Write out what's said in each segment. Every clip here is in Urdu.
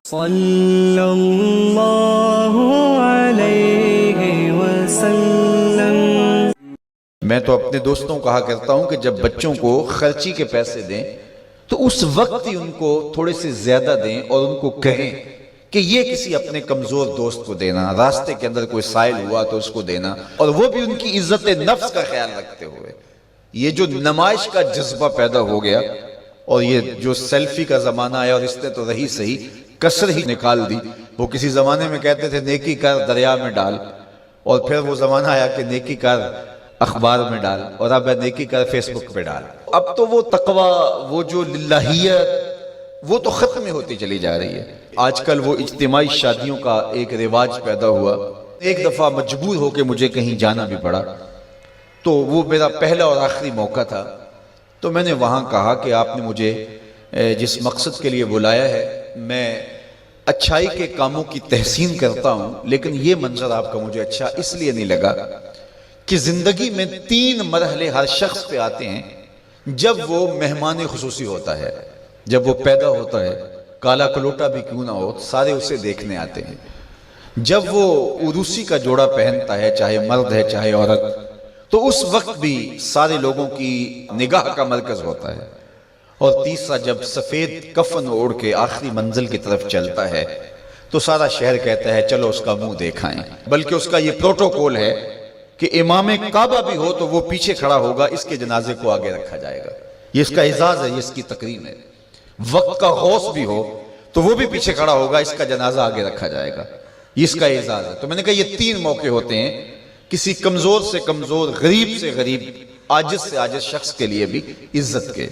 صلی اللہ علیہ وسلم۔ میں تو اپنے دوستوں کو کہا کرتا ہوں کہ جب بچوں کو خرچی کے پیسے دیں تو اس وقت ہی ان کو تھوڑے سے زیادہ دیں اور ان کو کہیں کہ یہ کسی اپنے کمزور دوست کو دینا، راستے کے اندر کوئی سائل ہوا تو اس کو دینا، اور وہ بھی ان کی عزت نفس کا خیال رکھتے ہوئے۔ یہ جو نمائش کا جذبہ پیدا ہو گیا اور یہ جو سیلفی کا زمانہ آیا، اور اس نے تو رہی صحیح کسر ہی نکال دی۔ وہ کسی زمانے میں کہتے تھے نیکی کر دریا میں ڈال، اور پھر وہ زمانہ آیا کہ نیکی کر اخبار میں ڈال، اور اب نیکی کر فیس بک پہ ڈال۔ اب تو وہ تقوی، وہ جو للہیت، وہ تو ختم ہوتی چلی جا رہی ہے۔ آج کل وہ اجتماعی شادیوں کا ایک رواج پیدا ہوا۔ ایک دفعہ مجبور ہو کے مجھے کہیں جانا بھی پڑا، تو وہ میرا پہلا اور آخری موقع تھا۔ تو میں نے وہاں کہا کہ آپ نے مجھے جس مقصد کے لیے بلایا ہے، میں اچھائی کے کاموں کی تحسین کرتا ہوں، لیکن یہ منظر آپ کا مجھے اچھا اس لیے نہیں لگا کہ زندگی میں 3 مرحلے ہر شخص پہ آتے ہیں جب وہ مہمان خصوصی ہوتا ہے۔ جب وہ پیدا ہوتا ہے، کالا کلوٹا بھی کیوں نہ ہو، سارے اسے دیکھنے آتے ہیں۔ جب وہ عروسی کا جوڑا پہنتا ہے، چاہے مرد ہے چاہے عورت، تو اس وقت بھی سارے لوگوں کی نگاہ کا مرکز ہوتا ہے۔ اور تیسرا، جب سفید کفن اوڑھ کے آخری منزل کی طرف چلتا ہے تو سارا شہر کہتا ہے چلو اس کا منہ دیکھائیں۔ بلکہ اس کا یہ پروٹوکول ہے کہ امام کعبہ بھی ہو تو وہ پیچھے کھڑا ہوگا، اس کے جنازے کو آگے رکھا جائے گا۔ یہ اس کا اعزاز ہے، یہ اس کی تکریم ہے۔ وقت کا غوث بھی ہو تو وہ بھی پیچھے کھڑا ہوگا، اس کا جنازہ آگے رکھا جائے گا، یہ اس کا اعزاز ہے۔ تو میں نے کہا یہ 3 موقع ہوتے ہیں کسی کمزور سے کمزور، غریب سے غریب، عاجز سے عاجز شخص کے لیے بھی عزت کے،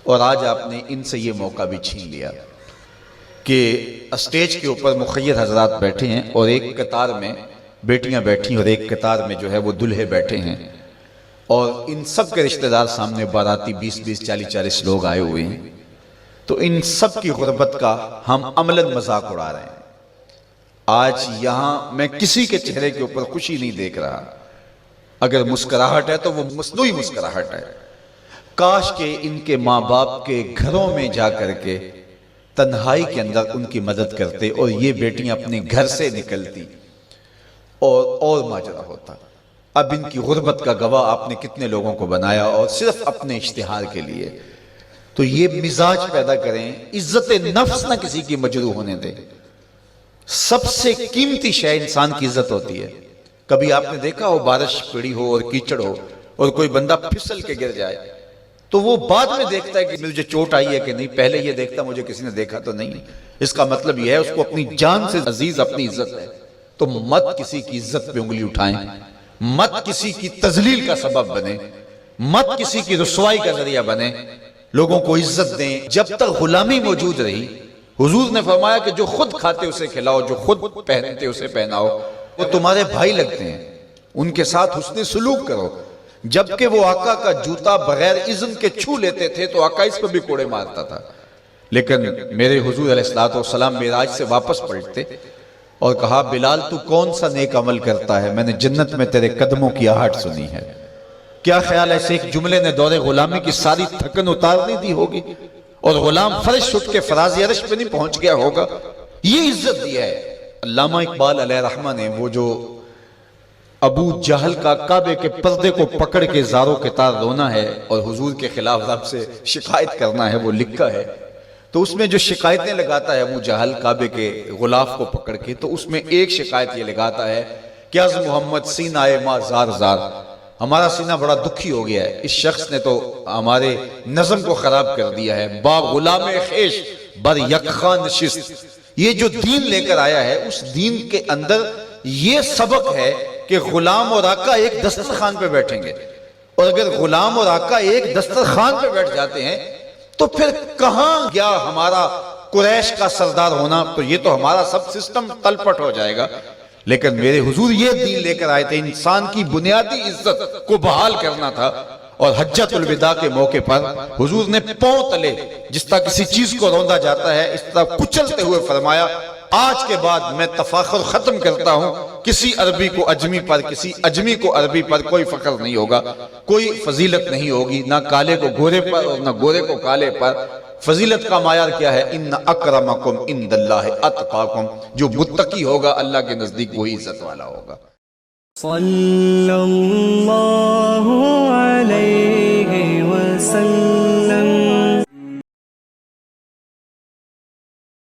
اور آج آپ نے ان سے یہ موقع بھی چھین لیا کہ اسٹیج کے اوپر مخیر حضرات بیٹھے ہیں، اور ایک قطار میں بیٹیاں بیٹھی اور ایک قطار میں جو ہے وہ دلہے بیٹھے ہیں، اور ان سب کے رشتہ دار سامنے باراتی 20-20 40-40 لوگ آئے ہوئے ہیں۔ تو ان سب کی غربت کا ہم عملاً مذاق اڑا رہے ہیں۔ آج یہاں میں کسی کے چہرے کے اوپر خوشی نہیں دیکھ رہا، اگر مسکراہٹ ہے تو وہ مصنوعی مسکراہٹ ہے۔ کاش کہ ان کے ماں باپ کے گھروں میں جا کر کے تنہائی کے اندر ان کی مدد کرتے، اور یہ بیٹیاں اپنے گھر سے نکلتی اور ماجرا ہوتا۔ اب ان کی غربت کا گواہ آپ نے کتنے لوگوں کو بنایا، اور صرف اپنے اشتہار کے لیے۔ تو یہ مزاج پیدا کریں، عزت نفس نہ کسی کی مجروح ہونے دیں۔ سب سے قیمتی شے انسان کی عزت ہوتی ہے۔ کبھی آپ نے دیکھا ہو بارش پڑی ہو اور کیچڑ ہو اور کوئی بندہ پھسل کے گر جائے تو وہ بعد میں دیکھتا ہے کہ مجھے چوٹ آئی ہے کہ نہیں، پہلے یہ دیکھتا مجھے کسی نے دیکھا تو نہیں۔ اس کا مطلب یہ ہے اس کو اپنی جان سے عزیز اپنی عزت ہے۔ تو مت کسی کی عزت پہ انگلی اٹھائیں، مت کسی کی تذلیل کا سبب بنے، مت کسی کی رسوائی کا ذریعہ بنے۔ لوگوں کو عزت دیں۔ جب تک غلامی موجود رہی، حضور نے فرمایا کہ جو خود کھاتے اسے کھلاؤ، جو خود پہنتے اسے پہناؤ۔ وہ تمہارے بھائی لگتے ہیں، ان کے ساتھ حسن سلوک کرو۔ جبکہ وہ آقا کا جوتا بغیر اذن کے چھو لیتے تھے تو آقا اس پہ بھی کوڑے مارتا تھا، لیکن میرے حضور علیہ السلام معراج سے واپس پلٹتے اور کہا بلال تو کون سا نیک عمل کرتا ہے، میں نے جنت میں تیرے قدموں کی آہٹ سنی ہے۔ کیا خیال ہے ایسے ایک جملے نے دور غلامی کی ساری تھکن اتارنے دی ہوگی، اور غلام فرش اٹھ کے فراز عرش پہ نہیں پہنچ گیا ہوگا؟ یہ عزت دی ہے۔ علامہ اقبال علیہ رحمہ نے وہ جو ابو جہل کا کعبے کے پردے کو پکڑ کے زاروں کے تار رونا ہے اور حضور کے خلاف رب سے شکایت کرنا ہے، وہ لکھا ہے۔ تو اس میں جو شکایتیں لگاتا ہے ابو جہل کعبے کے غلاف کو پکڑ کے، تو اس میں ایک شکایت یہ لگاتا ہے کہ از محمد سینہ ما زار زار، ہمارا سینہ بڑا دکھی ہو گیا ہے، اس شخص نے تو ہمارے نظم کو خراب کر دیا ہے۔ با غلام خیش بر یکخان نشست، یہ جو دین لے کر آیا ہے اس دین کے اندر یہ سبق ہے کہ غلام اور آقا ایک دسترخوان پہ بیٹھیں گے، اور اگر غلام اور آقا ایک دسترخوان پہ بیٹھ جاتے ہیں تو پھر کہاں گیا ہمارا قریش کا سردار ہونا؟ تو یہ تو ہمارا سب سسٹم تلپٹ ہو جائے گا۔ لیکن میرے حضور یہ دین لے کر آئے تھے، انسان کی بنیادی عزت کو بحال کرنا تھا، اور حجۃ الوداع کے موقع پر حضور نے پاؤں تلے جس طرح کسی چیز کو روندا جاتا ہے اس طرح کچلتے ہوئے فرمایا آج کے بعد میں تفاخر ختم کرتا ہوں، کسی عربی کو اجمی پر، کسی اجمی کو عربی پر کوئی فخر نہیں ہوگا، کوئی فضیلت نہیں ہوگی، نہ کالے کو گورے پر اور نہ گورے کو کالے پر۔ فضیلت کا معیار کیا ہے؟ ان اکرمکم عند اللہ اتقاکم، جو متقی ہوگا اللہ کے نزدیک وہی عزت والا ہوگا۔ صلی اللہ